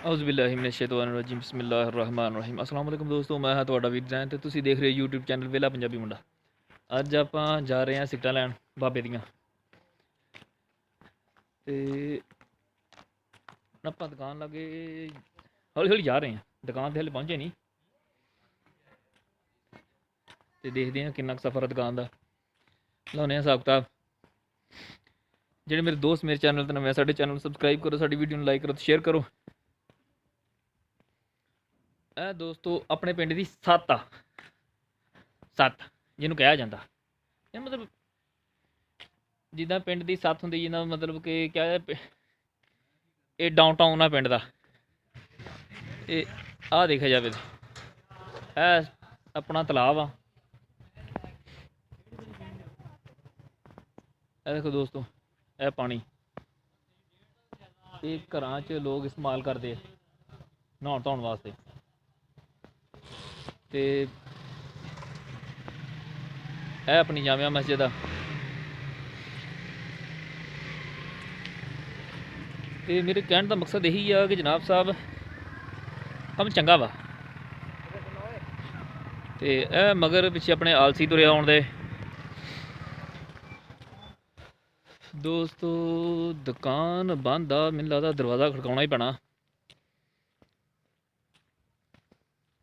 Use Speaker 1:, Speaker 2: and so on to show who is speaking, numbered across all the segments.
Speaker 1: औज़ुबिल्लाहिमिनश्शैतानिर्रजीम बिस्मिल्लाहिर्रहमानिर्रहीम। अस्सलाम वालेकुम दोस्तों, मैं हाँ तुहाडा वीर जैन ते तुसीं देख रहे हो यूट्यूब चैनल वेला पंजाबी मुंडा। अज आपां जा रहे हैं सिगटां लैन बाबे दियां ते आपां दुकान लगे हौली हौली जा रहे हैं। दुकान ते हले पहुंचे नहीं ते देखते हैं किन्ना सफ़र दुकान दा। लाने हिसाब किताब। जेह्ड़े मेरे दोस्त मेरे चैनल ते नमें साढ़े चैनल सबसक्राइब करो, साडी वीडियो नूं लाइक करो ते शेयर करो। दोस्तों अपने पिंड दी सत्त आ, सत्त जिन्हों कहा जाता है, मतलब जिदा पिंड दी सत्त होंदी, जिन्ना मतलब कि क्या है, ये डाउन टाउन है पिंड दा। आ देखा जाए तो अपना तलाब आ। देखो दोस्तों, यह पानी ये घरां च लोग इस्तेमाल करते नहाउण धोण वास्ते ते अपनी जामिया मस्जिद आ। ते मेरे कहने का मकसद यही है कि जनाब साहब कम चंगा वा ते मगर पिछे अपने आलसी तुरे आउण दे। दोस्तों दुकान बंद आ, मैनूं लगदा दरवाज़ा खड़काउणा ही पैना।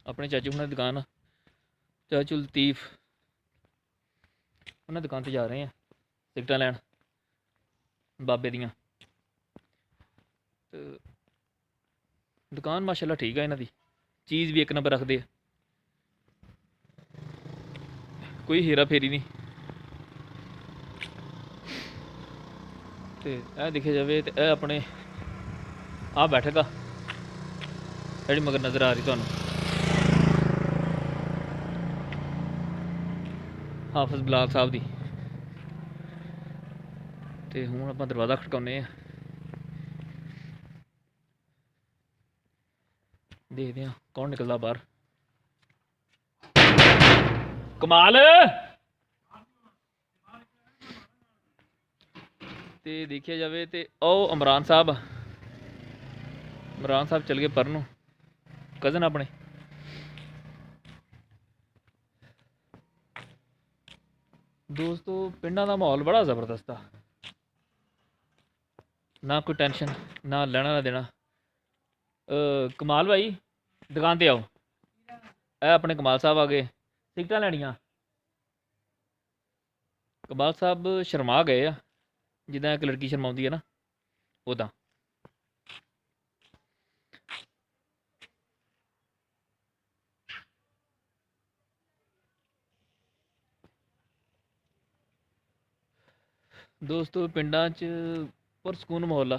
Speaker 1: अपने चाचू हुणां दी दुकान, चाचू लतीफ़ उन्हें दुकान ते जा रहे हैं सिगटां लैन बाबे दियां। ते दुकान माशाल्लाह ठीक है, इन्हां दी चीज़ भी एक नंबर रखदे, कोई हेरा फेरी नहीं। ते दिखे जाए तो अपने आ बैठक आ जी मगर नज़र आ रही तुहानूं, हाफिज़ बिलाल साहब दी। ते हुण आपां दरवाज़ा खड़काउने आ, देखते हैं कौन निकलदा बाहर। कमाल ते देखिया जाए तो ओ इमरान साहब चल गए पर नूं, कज़न अपने। दोस्तों पिंडां दा माहौल बड़ा ज़बरदस्त आ, ना कोई टेंशन ना लेना ना देना। कमाल भाई दुकान ते आओ, अपने कमाल साहब आ गए सिगटां लैनियां। कमाल साहब शर्मा गए आ, जिद्दां एक लड़की शर्माउंदी है ना उदां। दोस्तों पिंडां च पुरसकून माहौल आ,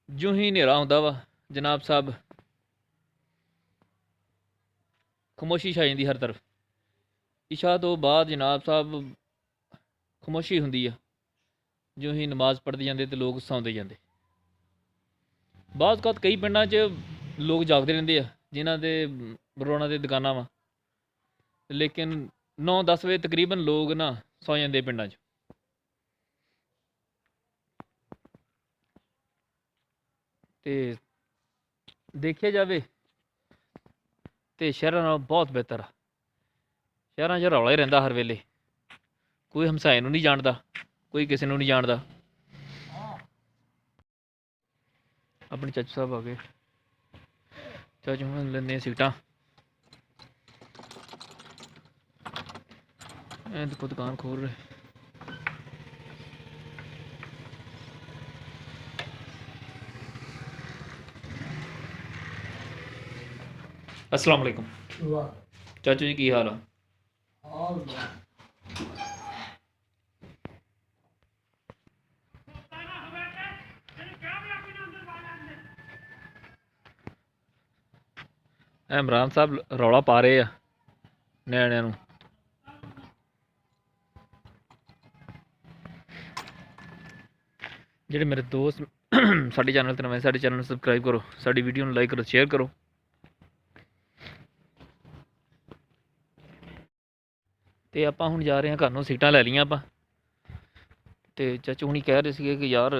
Speaker 1: जो ही हनेरा आउंदा वा जनाब साहब खामोशी छा जांदी हर तरफ। इशा तो बाद जनाब साहब खामोशी हुंदी आ, जो ही नमाज़ पढ़ते जाते तो लोग सौंदे जाते। बाज़ कई पिंडां च लोग जागते रहंदे आ, जिन्हां दे रोना दे दुकानां वा, लेकिन 9-10 बजे तकरीबन लोग ना सौ जांदे पिंडां च। ते देखिया जाए तो शहरां नालों बहुत बेहतर आ। शहरां च रौला ही रहिंदा हर वेले, कोई हमसाए नूं नहीं जाणदा, कोई किसी नूं नहीं जाणदा। अपने चाचू साहब आ गए, चाचू हुणां नूं लैंदे सिगटां। देखो दुकान खोल रहे। अस्सलाम वालेकुम चाचू जी, की हाल आ? इमरान साहब रौला पा रहे आ न्याणिਆਂ ਨੂੰ। ਜਿਹੜੇ ਮੇਰੇ ਦੋਸਤ ਸਾਡੇ ਚੈਨਲ ਤੇ ਨਵੇਂ, ਸਾਡੇ ਚੈਨਲ ਨੂੰ ਸਬਸਕ੍ਰਾਈਬ ਕਰੋ, ਸਾਡੀ ਵੀਡੀਓ ਨੂੰ ਲਾਈਕ ਕਰੋ, ਸ਼ੇਅਰ ਕਰੋ। ਤੇ ਆਪਾਂ ਹੁਣ ਜਾ ਰਹੇ ਹਾਂ ਘਰ ਨੂੰ, ਸੀਟਾਂ ਲੈ ਲਈਆਂ ਆਪਾਂ। ਤੇ ਚਾਚੂ ਹੁਣੀ ਕਹਿ ਰਹੇ ਸੀਗੇ ਕਿ ਯਾਰ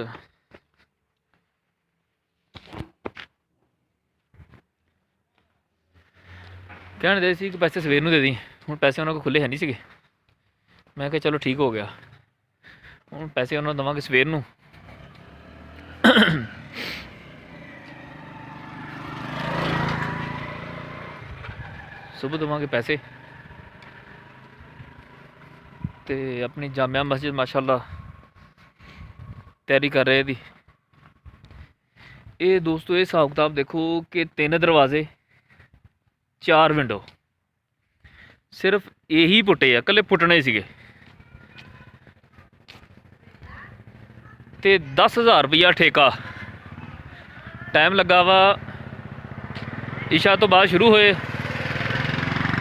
Speaker 1: ਕਹਿਣ ਦੇ ਸੀ ਕਿ ਪੈਸੇ ਸਵੇਰ ਨੂੰ ਦੇ ਦੀ। ਹੁਣ ਪੈਸੇ ਉਹਨਾਂ ਕੋਲ ਖੁੱਲ੍ਹੇ ਹੈ ਨਹੀਂ ਸੀਗੇ। ਮੈਂ ਕਿਹਾ ਚਲੋ ਠੀਕ ਹੋ ਗਿਆ, ਹੁਣ ਪੈਸੇ ਉਹਨਾਂ ਨੂੰ ਦੇਵਾਂਗੇ ਸਵੇਰ ਨੂੰ। ਸੁਬਹ ਦੇਵਾਂਗੇ ਪੈਸੇ। ਤੇ ਆਪਣੀ ਜਾਮਿਆ ਮਸਜਿਦ ਮਾਸ਼ਾਅੱਲਾ ਤਿਆਰੀ ਕਰ ਰਹੇ ਇਹਦੀ। ਇਹ ਦੋਸਤੋ ਇਹ ਹਿਸਾਬ ਕਿਤਾਬ ਦੇਖੋ ਕਿ 3 ਦਰਵਾਜ਼ੇ 4 ਵਿੰਡੋ, ਸਿਰਫ ਇਹੀ ਪੁੱਟੇ ਆ, ਇਕੱਲੇ ਪੁੱਟਣੇ ਸੀਗੇ। ਤੇ 10,000 ਰੁਪਈਆ ਠੇਕਾ। ਟਾਈਮ ਲੱਗਾ ਵਾ ਇਸ਼ਾ ਤੋਂ ਬਾਅਦ ਸ਼ੁਰੂ ਹੋਏ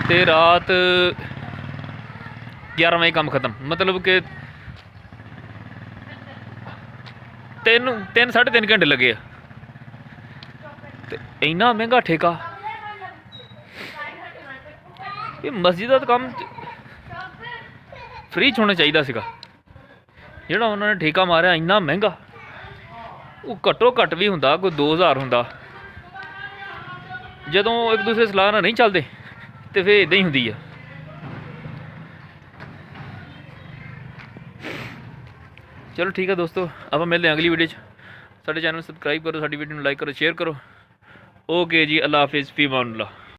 Speaker 1: ਤੇ ਰਾਤ 11 ਵਜੇ ਕੰਮ ਖਤਮ। ਮਤਲਬ ਕਿ 3-3.5 ਘੰਟੇ ਲੱਗੇ ਆ। ਤੇ ਇੰਨਾ ਮਹਿੰਗਾ ਠੇਕਾ। ਇਹ ਮਸਜਿਦ ਦਾ ਕੰਮ ਫ੍ਰੀ 'ਚ ਹੋਣਾ ਚਾਹੀਦਾ ਸੀਗਾ। ਜਿਹੜਾ ਉਹਨਾਂ ਨੇ ਠੇਕਾ ਮਾਰਿਆ ਇੰਨਾ ਮਹਿੰਗਾ, ਉਹ ਘੱਟੋ ਘੱਟ ਵੀ ਹੁੰਦਾ ਕੋਈ 2,000 ਹੁੰਦਾ। ਜਦੋਂ ਇੱਕ ਦੂਸਰੇ ਸਲਾਹ ਨਾਲ ਨਹੀਂ ਚੱਲਦੇ ਤੇ ਫਿਰ ਇੱਦਾਂ ਹੀ ਹੁੰਦੀ ਆ। ਚਲੋ ਠੀਕ ਹੈ ਦੋਸਤੋ, ਆਪਾਂ ਮਿਲਦੇ ਹਾਂ ਅਗਲੀ ਵੀਡੀਓ 'ਚ। ਸਾਡੇ ਚੈਨਲ ਨੂੰ ਸਬਸਕ੍ਰਾਈਬ ਕਰੋ, ਸਾਡੀ ਵੀਡੀਓ ਨੂੰ ਲਾਈਕ ਕਰੋ, ਸ਼ੇਅਰ ਕਰੋ। ਓਕੇ ਜੀ, ਅੱਲਾ ਹਾਫਿਜ਼, ਫੀ ਅਮਾਨੁੱਲਾਹ।